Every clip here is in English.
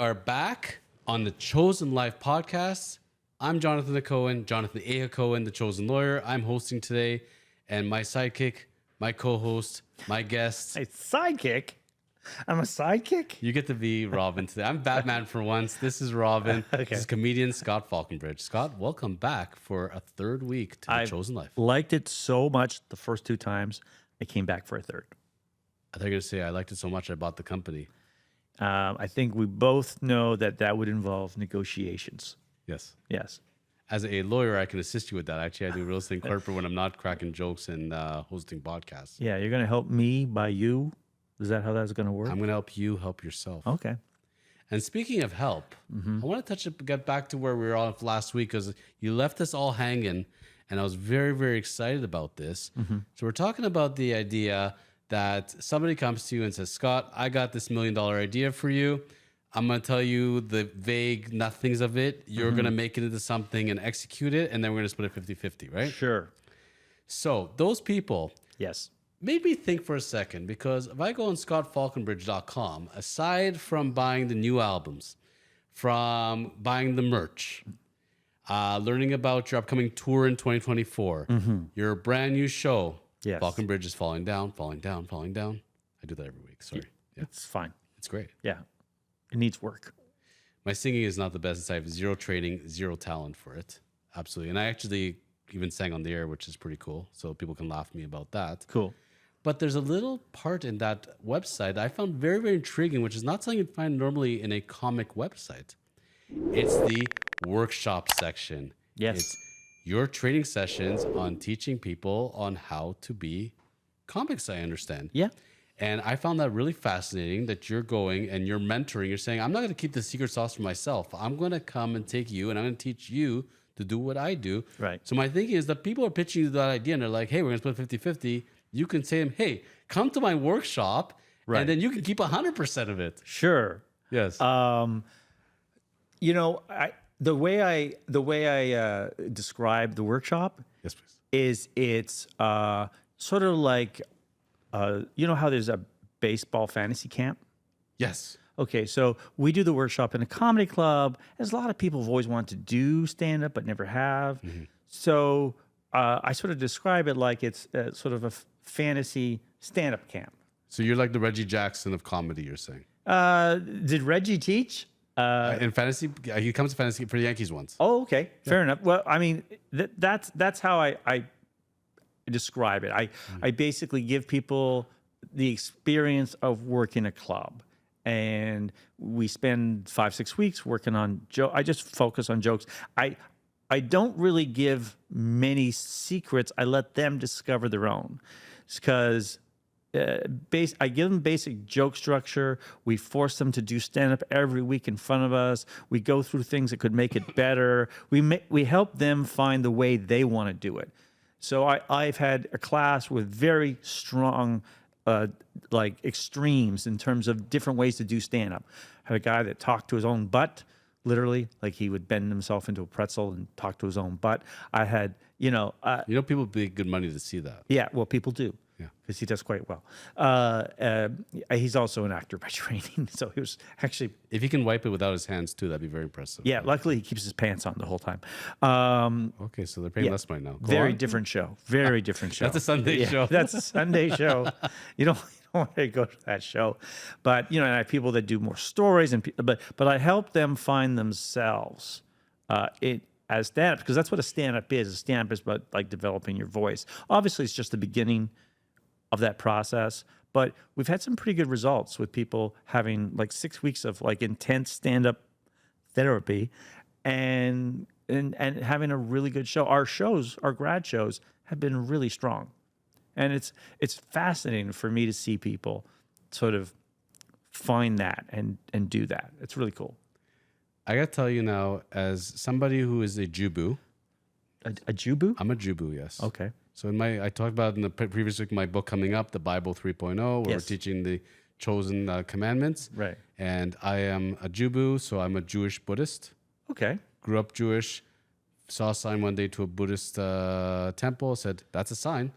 are back on the Chosen Life podcast. I'm Jonathan Hacohen, Jonathan A. Hacohen, the Chosen Lawyer. I'm hosting today, and my sidekick, my co-host, my guest. A sidekick? I'm a sidekick? You get to be Robin today. I'm Batman for once. This is Robin. Okay. This is comedian Scott Faulconbridge. Scott, welcome back for a third week to the Chosen Life. Liked it so much the first two times. I came back for a third. I thought you were going to say I liked it so much I bought the company. I think we both know that would involve negotiations. Yes. Yes. As a lawyer, I can assist you with that. Actually, I do real estate corporate when I'm not cracking jokes and hosting podcasts. Yeah, you're going to help me by you? Is that how that's going to work? I'm going to help you help yourself. Okay. And speaking of help, I want to get back to where we were on last week because you left us all hanging, and I was very, very excited about this. So we're talking about the idea that somebody comes to you and says, Scott, I got this $1 million idea for you. I'm going to tell you the vague nothings of it. You're going to make it into something and execute it, and then we're going to split it 50-50, right? Sure. So those people Yes. made me think for a second, because if I go on scottfaulconbridge.com, aside from buying the new albums, from buying the merch, learning about your upcoming tour in 2024, your brand new show, Yes. Faulconbridge is falling down, falling down, falling down. I do that every week. Sorry. Yeah, It's fine. it's great. Yeah. It needs work. My singing is not the best. I have zero training, zero talent for it. Absolutely. And I actually even sang on the air, which is pretty cool. So people can laugh at me about that. Cool. But there's a little part in that website that I found very, very intriguing, which is not something you'd find normally in a comic website. It's the workshop section. Yes. It's your training sessions on teaching people on how to be comics, I understand. Yeah. And I found that really fascinating that you're going and you're mentoring. You're saying, I'm not going to keep the secret sauce for myself. I'm going to come and take you and I'm going to teach you to do what I do. Right. So my thinking is that people are pitching you that idea and they're like, hey, we're going to split 50-50. You can say to them, hey, come to my workshop Right. and then you can keep 100% of it. Sure. Yes. You know, the way I describe the workshop Yes, please. is it's sort of like you know how there's a baseball fantasy camp? Yes. Okay, so we do the workshop in a comedy club. There's a lot of people who've always wanted to do stand-up but never have. So I sort of describe it like it's sort of a fantasy stand-up camp. So you're like the Reggie Jackson of comedy, you're saying. Did Reggie teach? In fantasy, he comes to fantasy for the Yankees once. Oh, okay, fair enough. Well, I mean, that's how I describe it. I basically give people the experience of working a club, and we spend 5-6 weeks working on I just focus on jokes. I don't really give many secrets. I let them discover their own, because I give them basic joke structure. We force them to do stand-up every week in front of us. We go through things that could make it better. We help them find the way they want to do it. So I've had a class with very strong like extremes in terms of different ways to do stand-up. I had a guy that talked to his own butt, literally, like he would bend himself into a pretzel and talk to his own butt. I had, People pay good money to see that. yeah, well, people do. Yeah. Because he does quite well. He's also an actor by training, so he was actually. If he can wipe it without his hands too, that'd be very impressive. Yeah, luckily he keeps his pants on the whole time. Okay, so they're paying less money now. Go Very on. different show. Very different show. That's a Sunday show. That's a Sunday show. You don't want to go to that show, but and I have people that do more stories, but I help them find themselves as stand-up, because that's what a stand-up is. A stand-up is about like developing your voice. Obviously, it's just the beginning of that process, but we've had some pretty good results with people having like 6 weeks of like intense stand-up therapy and having a really good show. Our grad shows have been really strong, and it's fascinating for me to see people sort of find that and do that. It's really cool. I gotta tell you now, as somebody who is a Jubu, A Jubu? I'm a Jubu, yes. Okay. So I talked about in the previous week my book coming up, the Bible 3.0, where we're teaching the chosen commandments. Right. And I am a Jubu, so I'm a Jewish Buddhist. Okay. Grew up Jewish, saw a sign one day to a Buddhist temple, said, that's a sign.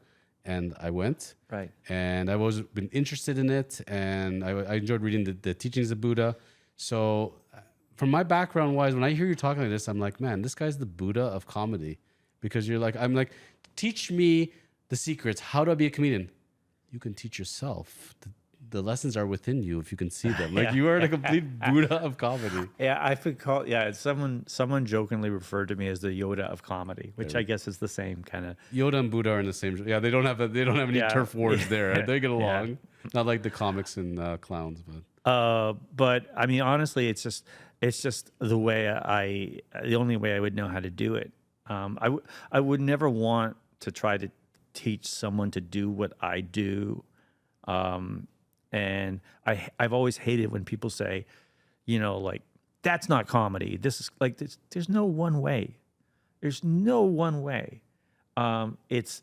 And I went. Right. And I've always been interested in it. And I enjoyed reading the teachings of Buddha. So, from my background wise, when I hear you talking like this, I'm like, man, this guy's the Buddha of comedy, because you're like, I'm like, teach me the secrets. How do I be a comedian? You can teach yourself. The lessons are within you if you can see them. Like you are the complete Buddha of comedy. Yeah, I could call. Yeah, someone jokingly referred to me as the Yoda of comedy, which I guess is the same kind of. Yoda and Buddha are in the same. Yeah, they don't have any turf wars there. They get along. Not like the comics and clowns, But I mean, honestly, it's just the only way I would know how to do it. I would never want to try to teach someone to do what I do. And I've always hated when people say, like, that's not comedy. This is like this. There's no one way. There's no one way. It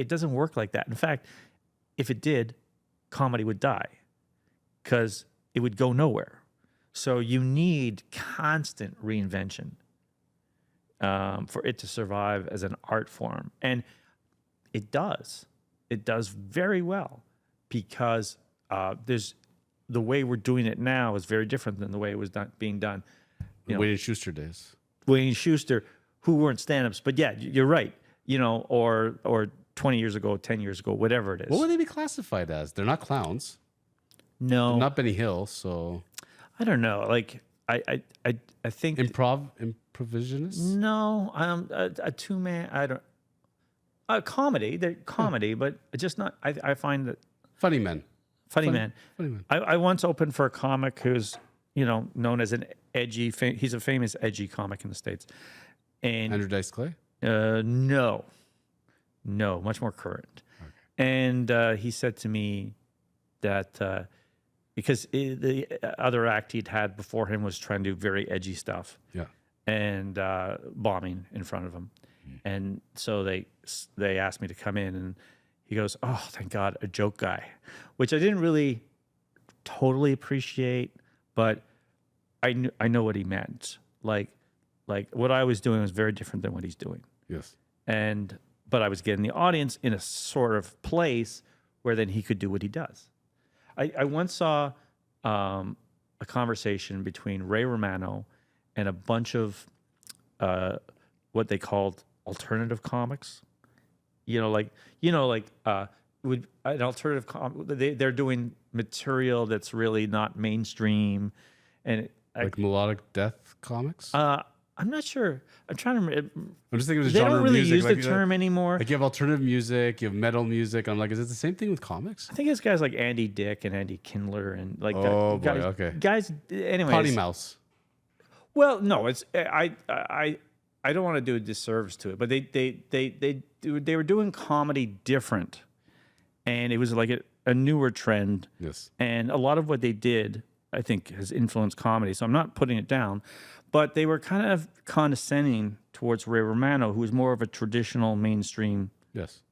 doesn't work like that. In fact, if it did, comedy would die because it would go nowhere. So you need constant reinvention for it to survive as an art form. And it does. It does very well because the way we're doing it now is very different than the way it was being done. Wayne and Schuster days. Wayne and Schuster, who weren't stand-ups. But yeah, you're right. Or 20 years ago, 10 years ago, whatever it is. What would they be classified as? They're not clowns. No. They're not Benny Hill, so I don't know. Like I think improvisionists? No, a two-man. I don't. Comedy. They're comedy, but just not. I find that Funny men. Funny man. Funny man. I once opened for a comic who's known as an edgy. He's a famous edgy comic in the States. And Andrew Dice Clay? No, much more current. Okay. And he said to me that because the other act he'd had before him was trying to do very edgy stuff. Yeah. And bombing in front of him. And so they asked me to come in, and he goes, "Oh, thank God, a joke guy," which I didn't really totally appreciate, but I know what he meant. Like what I was doing was very different than what he's doing. Yes. But I was getting the audience in a sort of place where then he could do what he does. I once saw a conversation between Ray Romano and a bunch of what they called alternative comics. Would an alternative they're doing material that's really not mainstream, and like melodic death comics. I'm not sure. I'm trying to remember. I'm just thinking of the They genre don't really of music. use the term anymore. Like you have alternative music, you have metal music. I'm like, is it the same thing with comics? I think it's guys like Andy Dick and Andy Kindler and like oh guys, boy, okay, guys. Anyways, Potty Mouse. Well, no, it's I don't want to do a disservice to it, but they were doing comedy different, and it was like a newer trend. Yes, and a lot of what they did, I think, has influenced comedy. So I'm not putting it down, but they were kind of condescending towards Ray Romano, who was more of a traditional mainstream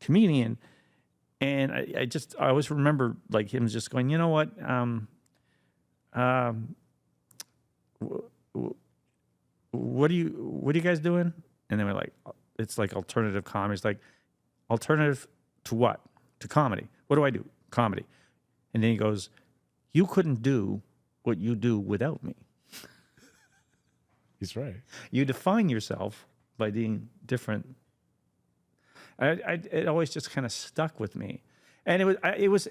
comedian. And I always remember like him just going, you know what, what are you guys doing? And then we're like, it's like alternative comedy. It's like, alternative to what? To comedy. What do I do? Comedy. And then he goes, you couldn't do what you do without me. He's right. You define yourself by being different. It always just kind of stuck with me. And it was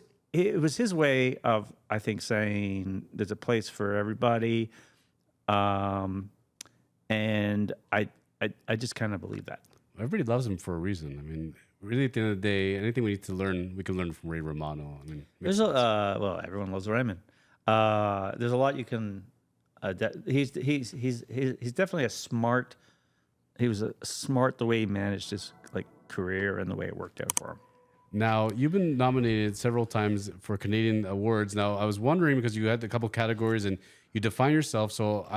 his way of, I think, saying there's a place for everybody. And I just kind of believe that. Everybody loves him for a reason. I mean, really, at the end of the day, anything we need to learn, we can learn from Ray Romano. I mean, there's well, everyone loves Raymond. There's a lot you can. He's definitely a smart. He was smart the way he managed his career and the way it worked out for him. Now, you've been nominated several times for Canadian awards. Now, I was wondering, because you had a couple categories and you define yourself. So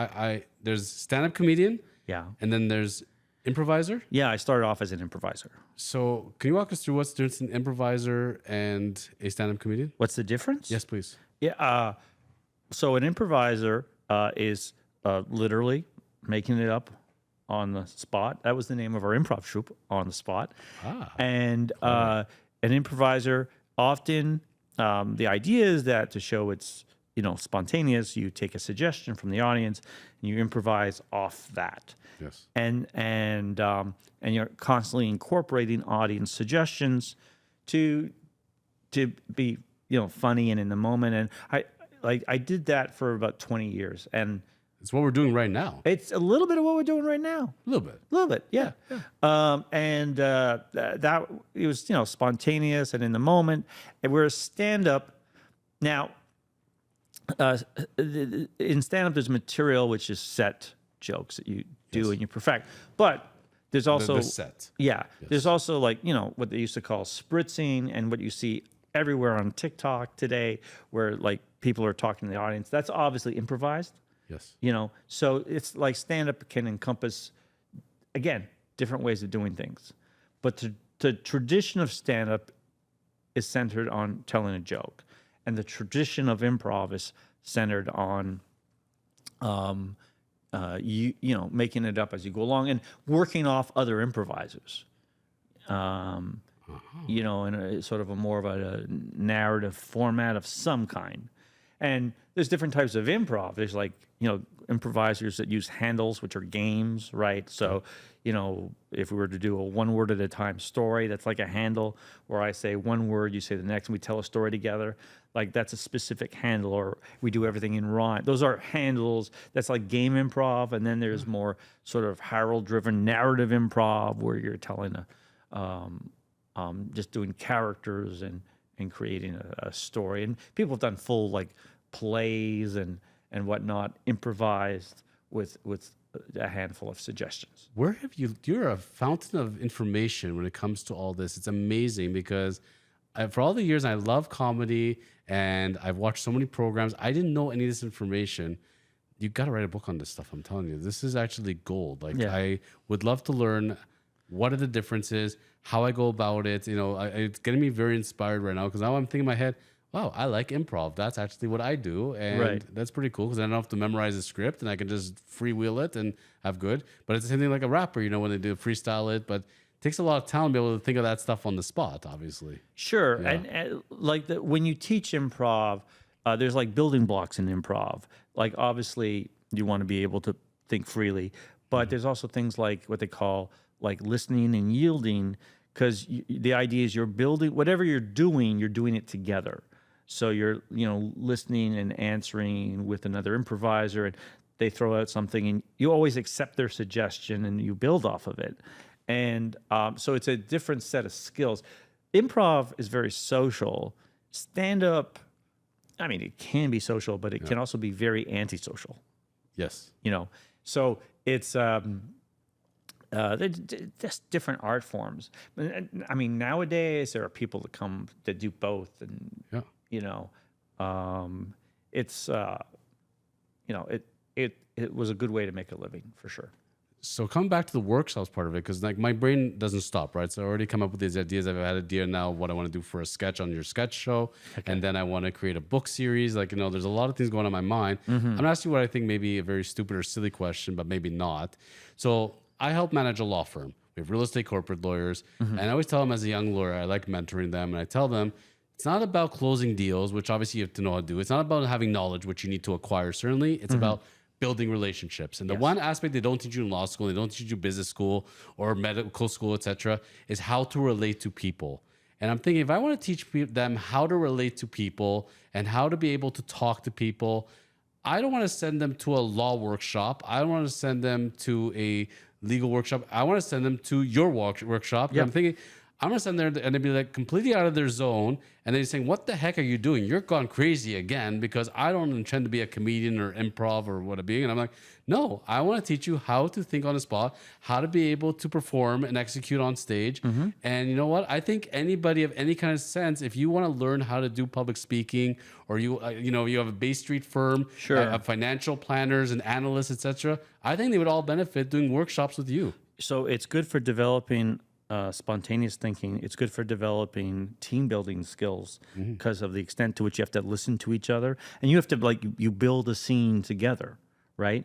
there's stand-up comedian. Yeah. And then there's improviser. Yeah, I started off as an improviser. So can you walk us through what's the difference in improviser and a stand-up comedian? What's the difference? Yes, please. Yeah. So an improviser is literally making it up on the spot. That was the name of our improv troupe, On the Spot. And an improviser, often the idea is that to show its spontaneous. You take a suggestion from the audience and you improvise off that. Yes. And you're constantly incorporating audience suggestions to be funny and in the moment. And I did that for about 20 years, and It's what we're doing right now. it's a little bit of what we're doing right now. A little bit. A little bit, yeah. That it was spontaneous and in the moment. And we're a stand-up now. In stand-up, there's material which is set jokes that you do and you perfect, but there's also The set. yeah. There's also what they used to call spritzing, and what you see everywhere on TikTok today, where people are talking to the audience. That's obviously improvised. Yes. So it's like stand-up can encompass, again, different ways of doing things. But the tradition of stand-up is centered on telling a joke. And the tradition of improv is centered on, making it up as you go along and working off other improvisers. In a sort of a more of a narrative format of some kind. And there's different types of improv. There's improvisers that use handles, which are games, right? So, if we were to do a one word at a time story, that's like a handle where I say one word, you say the next, and we tell a story together. That's a specific handle, or we do everything in rhyme. Those are handles. That's like game improv. And then there's more sort of Harold-driven narrative improv, where you're telling just doing characters and creating a story. And people have done full plays and whatnot, improvised with a handful of suggestions. Where have you're a fountain of information when it comes to all this. It's amazing because for all the years I love comedy and I've watched so many programs, I didn't know any of this information. You got to write a book on this stuff. I'm telling you, this is actually gold. I would love to learn what are the differences, how I go about it. It's getting me very inspired right now, because now I'm thinking in my head, wow, I like improv. That's actually what I do. And that's pretty cool, because I don't have to memorize a script and I can just freewheel it and have good. But it's the same thing like a rapper, when they do freestyle it. But it takes a lot of talent to be able to think of that stuff on the spot, obviously. Sure. Yeah. And when you teach improv, there's building blocks in improv. Obviously, you want to be able to think freely. But there's also things like what they call listening and yielding, because the idea is you're building whatever you're doing it together. So you're listening and answering with another improviser, and they throw out something, and you always accept their suggestion and you build off of it. And so it's a different set of skills. Improv is very social. Stand up, it can be social, but it can also be very antisocial. Yes. So it's they're just different art forms. Nowadays there are people that do both, and it's it was a good way to make a living for sure. So coming back to the workshops part of it, because my brain doesn't stop, right? So I already come up with these ideas. I've had an idea now what I want to do for a sketch on your sketch show, and then I want to create a book series. There's a lot of things going on in my mind. I'm gonna ask you what I think may be a very stupid or silly question, but maybe not. So I help manage a law firm. We have real estate corporate lawyers, and I always tell them as a young lawyer, I like mentoring them, and I tell them it's not about closing deals, which obviously you have to know how to do. It's not about having knowledge, which you need to acquire. Certainly, it's about building relationships. And the one aspect they don't teach you in law school, they don't teach you business school or medical school, etc., is how to relate to people. And I'm thinking, if I want to teach them how to relate to people and how to be able to talk to people, I don't want to send them to a law workshop. I don't want to send them to a legal workshop. I want to send them to your workshop. I'm thinking, I'm going to send them there and they'd be completely out of their zone. And they're saying, what the heck are you doing? You're gone crazy again, because I don't intend to be a comedian or improv or what a being. And I'm like, no, I want to teach you how to think on the spot, how to be able to perform and execute on stage. And you know what? I think anybody of any kind of sense, if you want to learn how to do public speaking, or you have a Bay Street firm, financial planners and analysts, etc., I think they would all benefit doing workshops with you. So it's good for developing spontaneous thinking. It's good for developing team building skills, because of the extent to which you have to listen to each other, and you have to you build a scene together, right?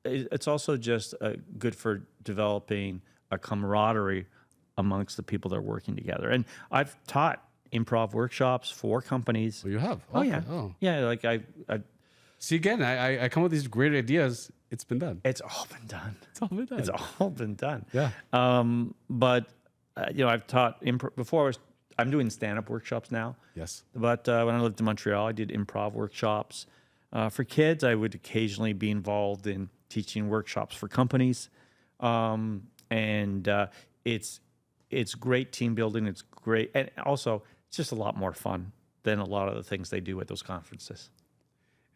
It's also just good for developing a camaraderie amongst the people that are working together. And I've taught improv workshops for companies. Oh, you have? Oh Okay. yeah, Oh. yeah. Like I See, again, I come with these great ideas. It's been done. it's all been done. It's all been done. It's all been done. Yeah. But I've taught improv before. I'm doing stand-up workshops now. Yes. But when I lived in Montreal, I did improv workshops for kids. I would occasionally be involved in teaching workshops for companies, and it's great team building. It's great, and also it's just a lot more fun than a lot of the things they do at those conferences.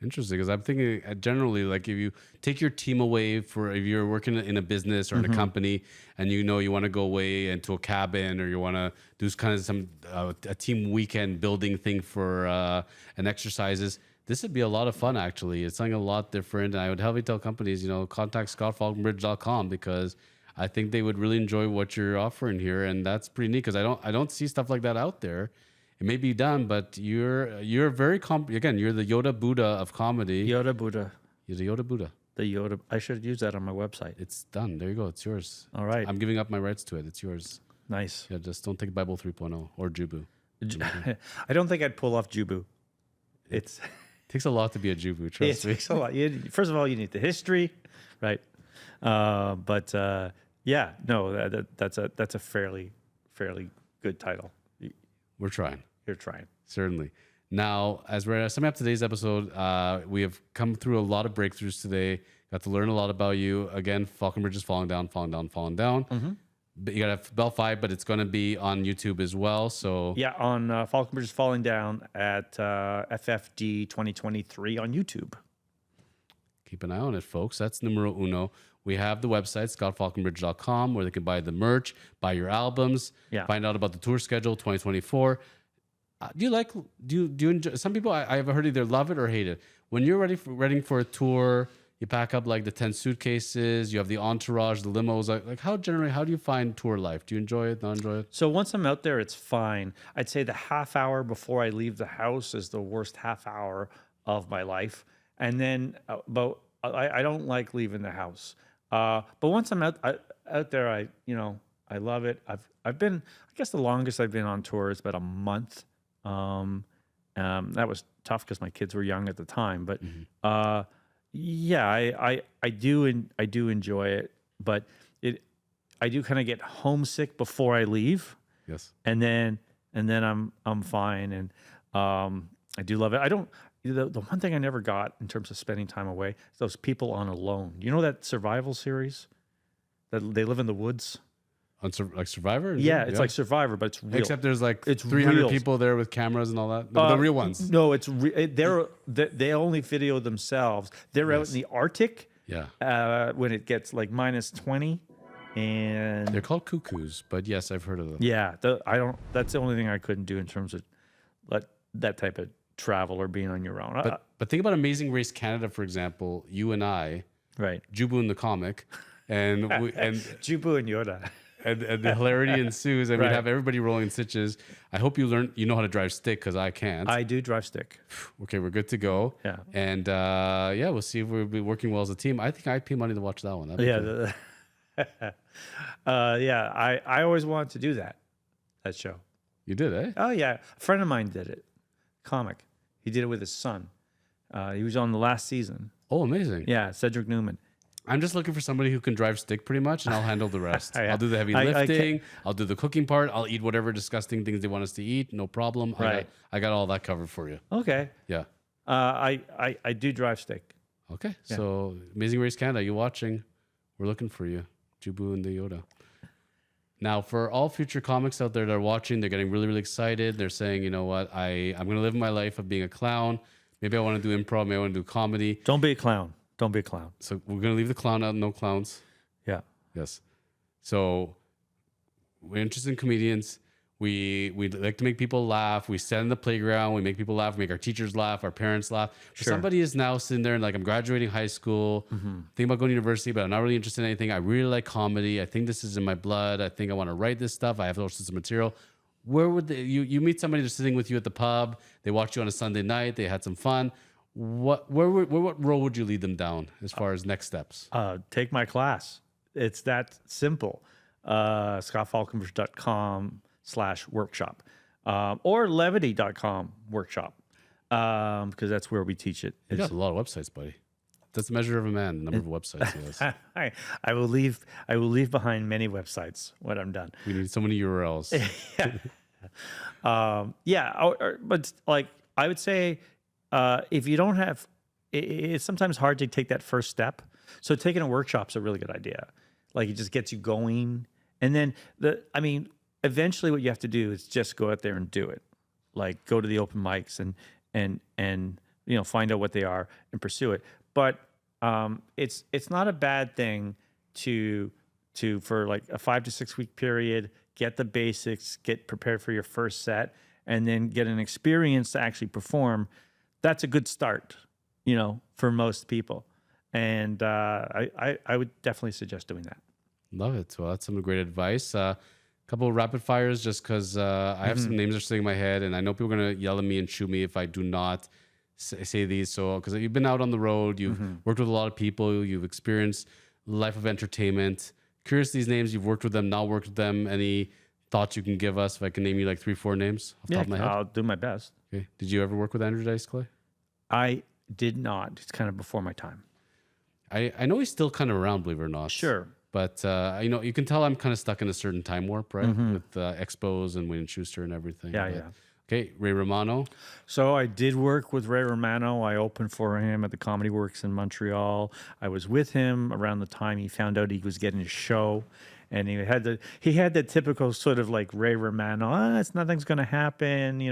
Interesting, because I'm thinking generally, like if you take your team away for if you're working in a business or in a company, and you want to go away into a cabin, or you want to do kind of some a team weekend building thing for and exercises. This would be a lot of fun. Actually, it's something a lot different, and I would heavily tell companies, contact scottfaulconbridge.com, because I think they would really enjoy what you're offering here, and that's pretty neat because I don't see stuff like that out there. It may be done, but you're very again. You're the Yoda Buddha of comedy. Yoda Buddha. You're the Yoda Buddha. The Yoda. I should use that on my website. It's done. There you go. It's yours. All right. I'm giving up my rights to it. It's yours. Nice. Yeah, just don't take Bible 3.0 or Jubu. I don't think I'd pull off Jubu. It Takes a lot to be a Jubu. Trust me. takes a lot. First of all, you need the history, right? But yeah, no, that's a fairly good title. We're trying. You're trying. Certainly. Now, as we're summing up today's episode, we have come through a lot of breakthroughs today. Got to learn a lot about you. Again, Faulconbridge is falling down. But you got to Bell 5, but it's going to be on YouTube as well. So Yeah, on Faulconbridge is falling down at FFD 2023 on YouTube. keep an eye on it, folks. That's numero uno. We have the website, scottfaulconbridge.com, where they can buy the merch, buy your albums, find out about the tour schedule 2024. Do you enjoy? Some people I've heard either love it or hate it. When you're ready for a tour, you pack up like the 10 suitcases, you have the entourage, the limos. Like how do you find tour life? Do you enjoy it, not enjoy it? So once I'm out there, it's fine. I'd say the half hour before I leave the house is the worst half hour of my life. And then I don't like leaving the house. But once I'm out there, I love it. I've been, I guess the longest I've been on tour is about a month. That was tough because my kids were young at the time, but yeah, I do enjoy it, but I do kind of get homesick before I leave. Yes. And then I'm fine, and I do love it. I don't. The one thing I never got in terms of spending time away is those people on alone. You know that survival series that they live in the woods? On like Survivor? Yeah, it's like Survivor, but it's real. Except there's like It's 300 real. people there with cameras and all that. The real ones. No, they only video themselves. They're out in the Arctic. Yeah. When it gets like -20, and They're called cuckoos, but yes, I've heard of them. yeah, That's the only thing I couldn't do in terms of that type of travel or being on your own. But think about Amazing Race Canada, for example. You and I, Right, Jubu in the comic, and Jubu and Yoda. and the hilarity ensues, and we have everybody rolling stitches. I hope you know how to drive stick, because I can't. I do drive stick. Okay, we're good to go. Yeah. And we'll see if we'll be working well as a team. I think I'd pay money to watch that one. That'd be cool. Yeah. I always wanted to do that show. You did, eh? Oh yeah, a friend of mine did it. Comic. He did it with his son. He was on the last season. Oh, amazing. Yeah, Cedric Newman. I'm just looking for somebody who can drive stick pretty much, and I'll handle the rest. Yeah. I'll do the heavy lifting. I'll do the cooking part. I'll eat whatever disgusting things they want us to eat. No problem. Right. I got all that covered for you. Okay. Yeah. I do drive stick. Okay. Yeah. So Amazing Race Canada, you watching? We're looking for you. Jubu and the Yoda. Now, for all future comics out there that are watching, they're getting really, really excited. They're saying, you know what? I'm going to live my life of being a clown. Maybe I want to do improv. Maybe I want to do comedy. Don't be a clown. Don't be a clown. So we're going to leave the clown out. No clowns. Yeah. Yes. So we're interested in comedians. We like to make people laugh. We stand in the playground. We make people laugh. We make our teachers laugh, our parents laugh. Sure. Somebody is now sitting there and like, I'm graduating high school, thinking about going to university, but I'm not really interested in anything. I really like comedy. I think this is in my blood. I think I want to write this stuff. I have those sorts of material. Where would you meet somebody that's sitting with you at the pub? They watched you on a Sunday night. They had some fun. What role would you lead them down as far as next steps? Take my class. It's that simple. ScottFaulconbridge.com/workshop. or levity.com workshop, because that's where we teach it. You got a lot of websites, buddy. That's the measure of a man, the number of websites he has. I will leave behind many websites when I'm done. We need so many URLs. But like I would say, if you don't have, it's sometimes hard to take that first step. So taking a workshop's a really good idea. Like it just gets you going, and then eventually what you have to do is just go out there and do it. Like go to the open mics and find out what they are and pursue it. But it's not a bad thing to for like a 5 to 6 week period, get the basics, get prepared for your first set, and then get an experience to actually perform. That's a good start, for most people. And I would definitely suggest doing that. Love it. Well, that's some great advice. Couple of rapid fires, just because I have some names that are sitting in my head, and I know people are going to yell at me and shoot me if I do not say these. So, because you've been out on the road, you've worked with a lot of people, you've experienced life of entertainment. Curious, these names, you've worked with them, not worked with them. Any thoughts you can give us? If I can name you like 3-4 names off the top of my head. I'll do my best. Okay. Did you ever work with Andrew Dice Clay? I did not. It's kind of before my time. I know he's still kind of around, believe it or not. Sure. But, you can tell I'm kind of stuck in a certain time warp, right? With Expos and Wayne Schuster and everything. Yeah. Okay, Ray Romano. So I did work with Ray Romano. I opened for him at the Comedy Works in Montreal. I was with him around the time he found out he was getting a show. And he had that typical sort of like Ray Romano, nothing's going to happen,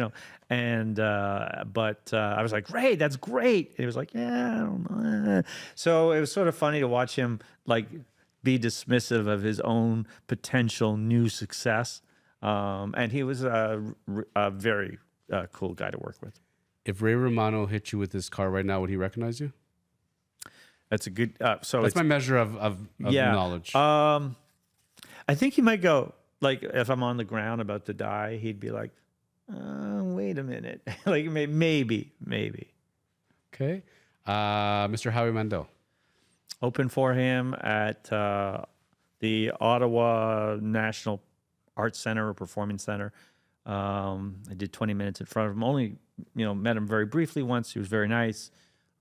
And but I was like, Ray, that's great. And he was like, yeah, I don't know. So it was sort of funny to watch him like be dismissive of his own potential new success. And he was a very cool guy to work with. If Ray Romano hit you with his car right now, would he recognize you? That's a good. So that's my measure of knowledge. I think he might go, like, if I'm on the ground about to die, he'd be like, wait a minute. Like, maybe. Okay. Mr. Howie Mandel. Open for him at the Ottawa National Arts Center or Performing Center. I did 20 minutes in front of him. Only, met him very briefly once. He was very nice.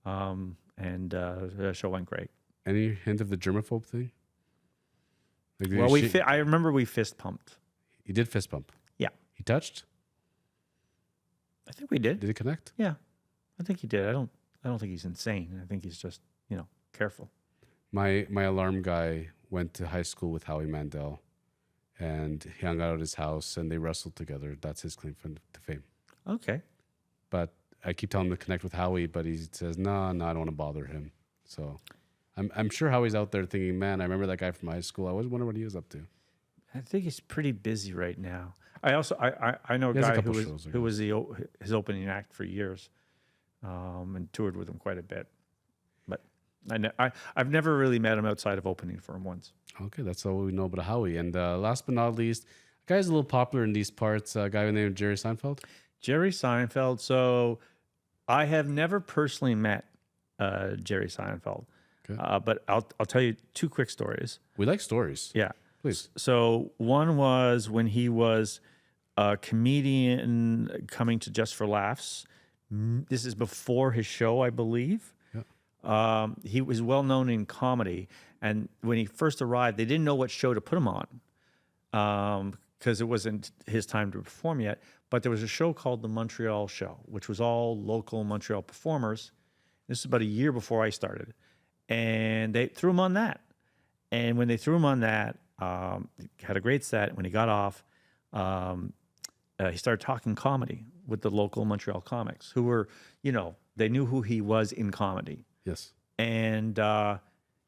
And the show went great. Any hint of the germaphobe thing? Like, well, I remember we fist pumped. You did fist bump? Yeah. He touched? I think we did. Did it connect? Yeah. I think he did. I don't think he's insane. I think he's just, careful. My alarm guy went to high school with Howie Mandel, and he hung out at his house, and they wrestled together. That's his claim to fame. Okay. But I keep telling him to connect with Howie, but he says, no, I don't want to bother him. So I'm sure Howie's out there thinking, man, I remember that guy from high school. I always wonder what he was up to. I think he's pretty busy right now. I also I know a guy who was his opening act for years, and toured with him quite a bit. But I've never really met him outside of opening for him once. Okay, that's all we know about Howie. And last but not least, a guy's a little popular in these parts. A guy named Jerry Seinfeld. Jerry Seinfeld. So I have never personally met Jerry Seinfeld. Okay. But I'll tell you 2 quick stories. We like stories. Yeah. Please. So one was when he was a comedian coming to Just for Laughs. This is before his show, I believe. Yeah. He was well known in comedy. And when he first arrived, they didn't know what show to put him on because it wasn't his time to perform yet. But there was a show called The Montreal Show, which was all local Montreal performers. This is about a year before I started. And they threw him on that. And when they threw him on that, he had a great set. When he got off, he started talking comedy with the local Montreal comics who were, they knew who he was in comedy. Yes. And,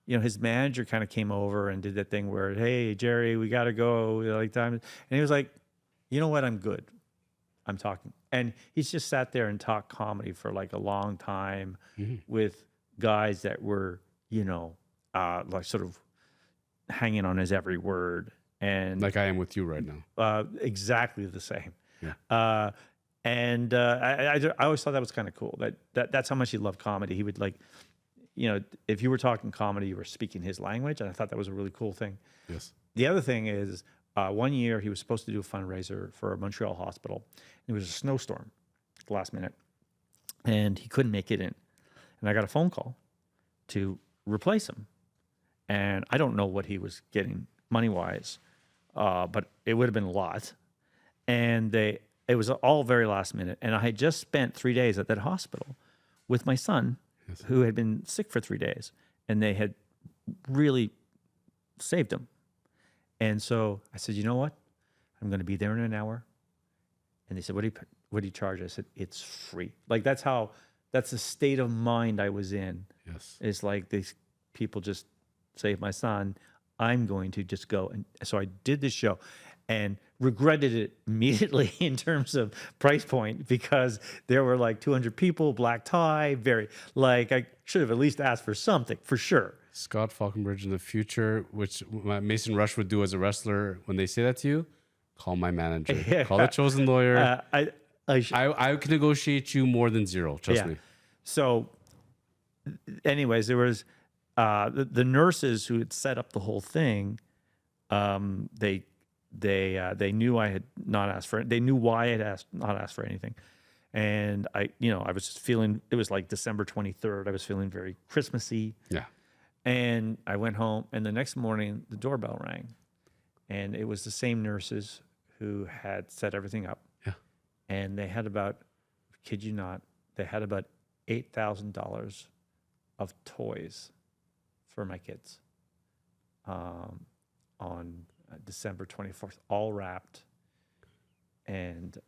his manager kind of came over and did that thing where, hey, Jerry, we got to go. Like time. And he was like, you know what? I'm good. I'm talking. And he's just sat there and talked comedy for like a long time with guys that were, like sort of hanging on his every word. And like I am with you right now. Exactly the same. Yeah. And I always thought that was kind of cool. That's how much he loved comedy. He would if you were talking comedy, you were speaking his language. And I thought that was a really cool thing. Yes. The other thing is one year he was supposed to do a fundraiser for a Montreal hospital. It was a snowstorm at the last minute, and he couldn't make it in. And I got a phone call to replace him. And I don't know what he was getting money-wise, but it would have been a lot. And it was all very last minute. And I had just spent 3 days at that hospital with my son, who had been sick for 3 days. And they had really saved him. And so I said, you know what? I'm going to be there in an hour. And they said, what do you charge? I said, it's free. Like that's the state of mind I was in. Yes. It's like these people just saved my son. I'm going to just go. And so I did this show and regretted it immediately in terms of price point, because there were like 200 people, black tie, I should have at least asked for something for sure. Scott Faulconbridge in the future, which Mason Rush would do as a wrestler, when they say that to you, call my manager. Yeah. Call the chosen lawyer. I can negotiate you more than zero. Trust me. So anyways, there was the nurses who had set up the whole thing. They knew I had not asked for it. They knew why I had not asked for anything. And I was just feeling, it was like December 23rd. I was feeling very Christmassy. Yeah. And I went home, and the next morning the doorbell rang, and it was the same nurses who had set everything up. Yeah. And they had about, kid you not, they had about $8,000 of toys for my kids on December 24th, all wrapped. And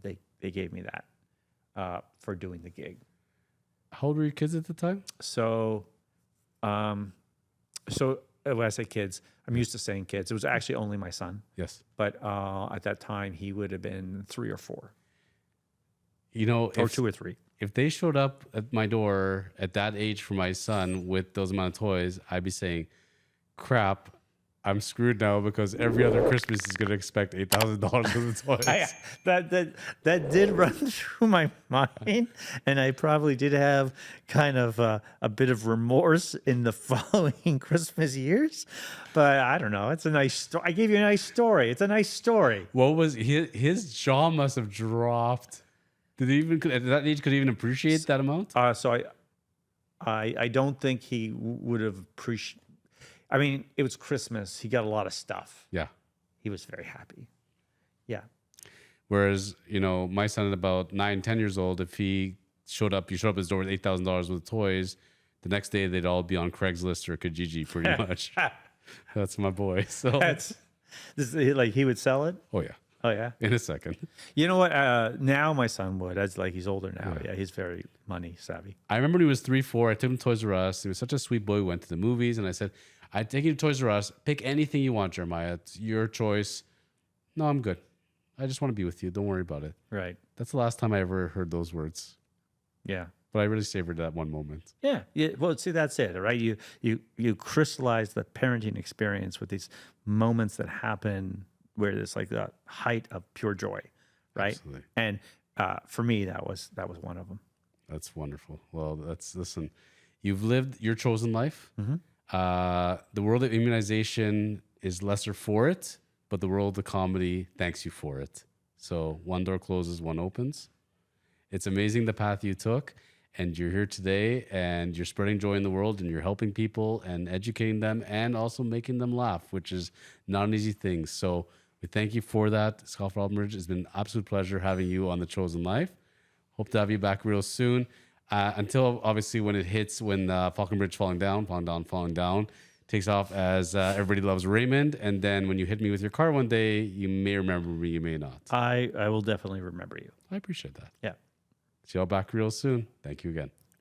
they gave me that for doing the gig. How old were your kids at the time? So when I say kids, I'm used to saying kids. It was actually only my son. Yes. But at that time, he would have been 3 or 4. Or 2 or 3. If they showed up at my door at that age for my son with those amount of toys, I'd be saying, crap, I'm screwed now, because every other Christmas is going to expect $8,000 for the toys. That did run through my mind, and I probably did have kind of a bit of remorse in the following Christmas years. But I don't know. It's a nice story. I gave you a nice story. It's a nice story. What was his jaw must have dropped. Did he even at that age could he even appreciate that amount? So I don't think he would have appreciated. I mean, it was Christmas. He got a lot of stuff. Yeah. He was very happy. Yeah. Whereas, my son at about 9, 10 years old, if you showed up at his door with $8,000 worth of toys, the next day they'd all be on Craigslist or Kijiji pretty much. That's my boy. So like he would sell it? Oh, yeah. Oh, yeah? In a second. You know what? Now my son would. That's like he's older now. Yeah, he's very money savvy. I remember when he was 3, 4, I took him to Toys R Us. He was such a sweet boy. We went to the movies, and I said, I'd take you to Toys R Us. Pick anything you want, Jeremiah. It's your choice. No, I'm good. I just want to be with you. Don't worry about it. Right. That's the last time I ever heard those words. Yeah. But I really savored that one moment. Yeah. Well, see, that's it, right? You crystallize the parenting experience with these moments that happen where there's like the height of pure joy, right? Absolutely. And for me, that was one of them. That's wonderful. Well, listen, you've lived your chosen life. Mm-hmm. The world of immunization is lesser for it, but the world of comedy thanks you for it. So one door closes, one opens. It's amazing the path you took, and you're here today, and you're spreading joy in the world, and you're helping people and educating them, and also making them laugh, which is not an easy thing. So we thank you for that. Scott Faulconbridge, it's been an absolute pleasure having you on The Chosen Life. Hope to have you back real soon. Until obviously when it hits, when Faulconbridge falling down, takes off as Everybody Loves Raymond. And then when you hit me with your car one day, you may remember me, you may not. I will definitely remember you. I appreciate that. Yeah. See y'all back real soon. Thank you again.